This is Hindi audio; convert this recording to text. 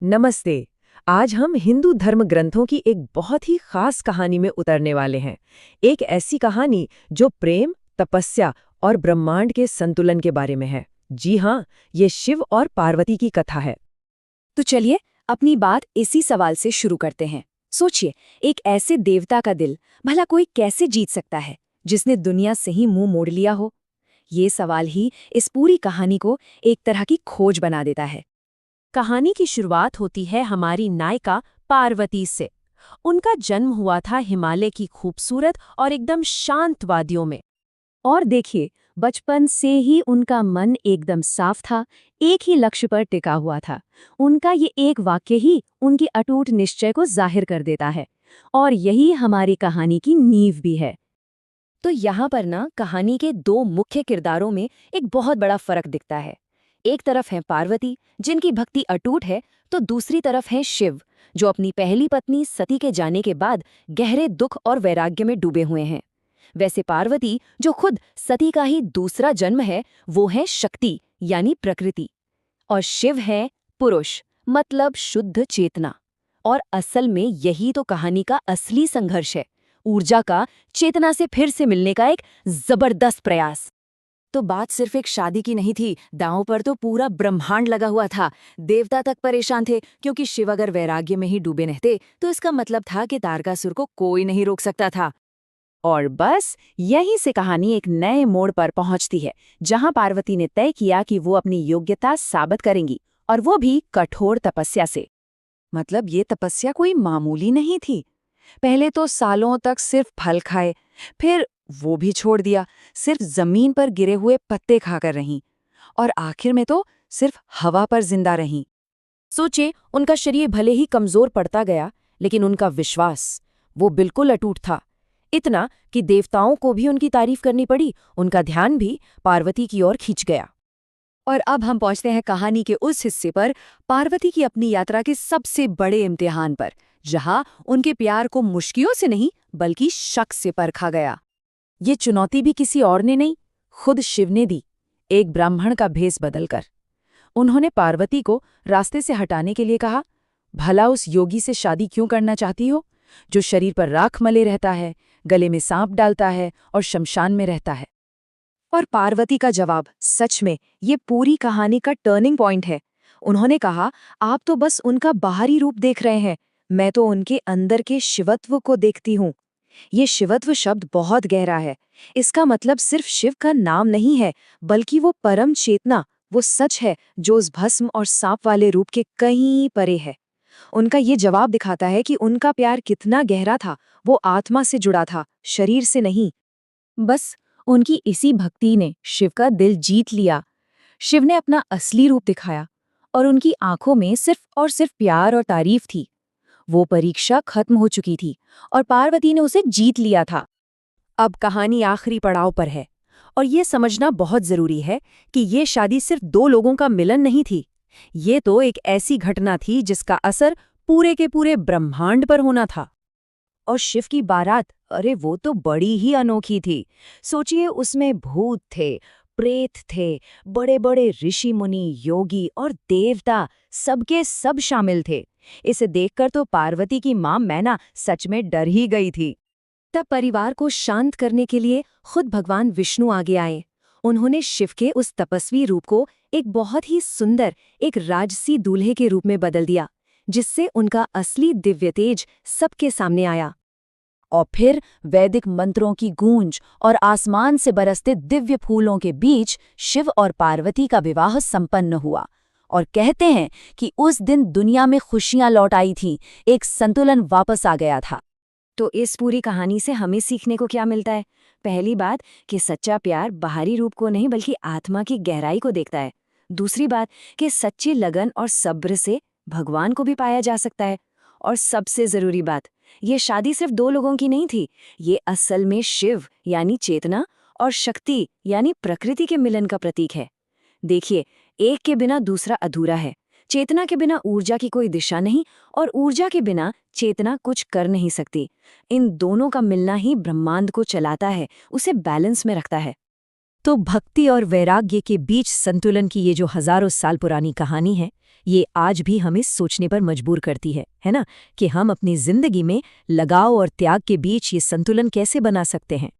नमस्ते। आज हम हिंदू धर्म ग्रंथों की एक बहुत ही खास कहानी में उतरने वाले हैं। एक ऐसी कहानी जो प्रेम, तपस्या और ब्रह्मांड के संतुलन के बारे में है। जी हाँ, ये शिव और पार्वती की कथा है। तो चलिए अपनी बात इसी सवाल से शुरू करते हैं। सोचिए, एक ऐसे देवता का दिल भला कोई कैसे जीत सकता है जिसने दुनिया से ही मुंह मोड़ लिया हो। ये सवाल ही इस पूरी कहानी को एक तरह की खोज बना देता है। कहानी की शुरुआत होती है हमारी नायिका पार्वती से। उनका जन्म हुआ था हिमालय की खूबसूरत और एकदम शांत वादियों में। और देखिए, बचपन से ही उनका मन एकदम साफ था, एक ही लक्ष्य पर टिका हुआ था। उनका ये एक वाक्य ही उनकी अटूट निश्चय को जाहिर कर देता है। और यही हमारी कहानी की नींव भी है। तो यहाँ पर ना कहानी के दो मुख्य किरदारों में एक बहुत बड़ा फर्क दिखता है। एक तरफ है पार्वती, जिनकी भक्ति अटूट है, तो दूसरी तरफ है शिव, जो अपनी पहली पत्नी सती के जाने के बाद गहरे दुख और वैराग्य में डूबे हुए हैं। वैसे पार्वती, जो खुद सती का ही दूसरा जन्म है, वो है शक्ति यानी प्रकृति। और शिव है पुरुष, मतलब शुद्ध चेतना। और असल में यही तो कहानी का असली संघर्ष है, ऊर्जा का, चेतना से फिर से मिलने का एक जबरदस्त प्रयास। तो बात सिर्फ एक शादी की नहीं थी, दांव पर तो पूरा ब्रह्मांड लगा हुआ था। देवता तक परेशान थे, क्योंकि शिव अगर वैराग्य में ही डूबे रहते तो इसका मतलब था कि तारकासुर को कोई नहीं रोक सकता था। और बस यहीं से कहानी एक नए मोड़ पर पहुंचती है, जहां पार्वती ने तय किया कि वो अपनी योग्यता साबित करेंगी, और वो भी कठोर तपस्या से। मतलब ये तपस्या कोई मामूली नहीं थी। पहले तो सालों तक सिर्फ फल खाए, फिर वो भी छोड़ दिया, सिर्फ जमीन पर गिरे हुए पत्ते खाकर रहीं। और आखिर में तो सिर्फ हवा पर जिंदा रहीं। सोचे, उनका शरीर भले ही कमजोर पड़ता गया, लेकिन उनका विश्वास, वो बिल्कुल अटूट था। इतना कि देवताओं को भी उनकी तारीफ करनी पड़ी। उनका ध्यान भी पार्वती की ओर खींच गया। और अब हम पहुंचते हैं कहानी के उस हिस्से पर, पार्वती की अपनी यात्रा के सबसे बड़े इम्तिहान पर, जहां उनके प्यार को मुश्किलों से नहीं बल्कि शक से परखा गया। ये चुनौती भी किसी और ने नहीं, खुद शिव ने दी, एक ब्राह्मण का भेष बदलकर। उन्होंने पार्वती को रास्ते से हटाने के लिए कहा, भला उस योगी से शादी क्यों करना चाहती हो, जो शरीर पर राख मले रहता है, गले में सांप डालता है और शमशान में रहता है। और पार्वती का जवाब सच में ये पूरी कहानी का टर्निंग पॉइंट है। उन्होंने कहा, आप तो बस उनका बाहरी रूप देख रहे हैं, मैं तो उनके अंदर के शिवत्व को देखती हूँ। ये शिवत्व शब्द बहुत गहरा है। इसका मतलब सिर्फ शिव का नाम नहीं है, बल्कि वो परम चेतना, वो सच है जो उस भस्म और सांप वाले रूप के कहीं परे है। उनका ये जवाब दिखाता है कि उनका प्यार कितना गहरा था, वो आत्मा से जुड़ा था, शरीर से नहीं। बस उनकी इसी भक्ति ने शिव का दिल जीत लिया। शिव ने अपना असली रूप दिखाया, और उनकी आंखों में सिर्फ और सिर्फ प्यार और तारीफ थी। वो परीक्षा खत्म हो चुकी थी और पार्वती ने उसे जीत लिया था। अब कहानी आखिरी पड़ाव पर है, और ये समझना बहुत जरूरी है कि ये शादी सिर्फ दो लोगों का मिलन नहीं थी। ये तो एक ऐसी घटना थी जिसका असर पूरे के पूरे ब्रह्मांड पर होना था। और शिव की बारात, अरे वो तो बड़ी ही अनोखी थी। सोचिए, उसमें भूत थे, प्रेत थे, बड़े बड़े ऋषि मुनि, योगी और देवता, सबके सब शामिल थे। इसे देखकर तो पार्वती की मां मैना सच में डर ही गई थी। तब परिवार को शांत करने के लिए खुद भगवान विष्णु आगे आए। उन्होंने शिव के उस तपस्वी रूप को एक बहुत ही सुंदर, एक राजसी दूल्हे के रूप में बदल दिया, जिससे उनका असली दिव्य तेज सबके सामने आया। और फिर वैदिक मंत्रों की गूंज और आसमान से बरसते दिव्य फूलों के बीच शिव और पार्वती का विवाह संपन्न हुआ। और कहते हैं कि उस दिन दुनिया में खुशियां लौट आई थीं, एक संतुलन वापस आ गया था। तो इस पूरी कहानी से हमें सीखने को क्या मिलता है? पहली बात कि सच्चा प्यार बाहरी रूप को नहीं बल्कि आत्मा की गहराई को देखता है। दूसरी बात कि सच्ची लगन और सब्र से भगवान को भी पाया जा सकता है। और सबसे जरूरी बात, ये शादी सिर्फ दो लोगों की नहीं थी, ये असल में शिव यानी चेतना और शक्ति यानी प्रकृति के मिलन का प्रतीक है। देखिए, एक के बिना दूसरा अधूरा है। चेतना के बिना ऊर्जा की कोई दिशा नहीं, और ऊर्जा के बिना चेतना कुछ कर नहीं सकती। इन दोनों का मिलना ही ब्रह्मांड को चलाता है, उसे बैलेंस में रखता है। तो भक्ति और वैराग्य के बीच संतुलन की ये जो हजारों साल पुरानी कहानी है, ये आज भी हमें सोचने पर मजबूर करती है ना, कि हम अपनी जिंदगी में लगाव और त्याग के बीच ये संतुलन कैसे बना सकते हैं।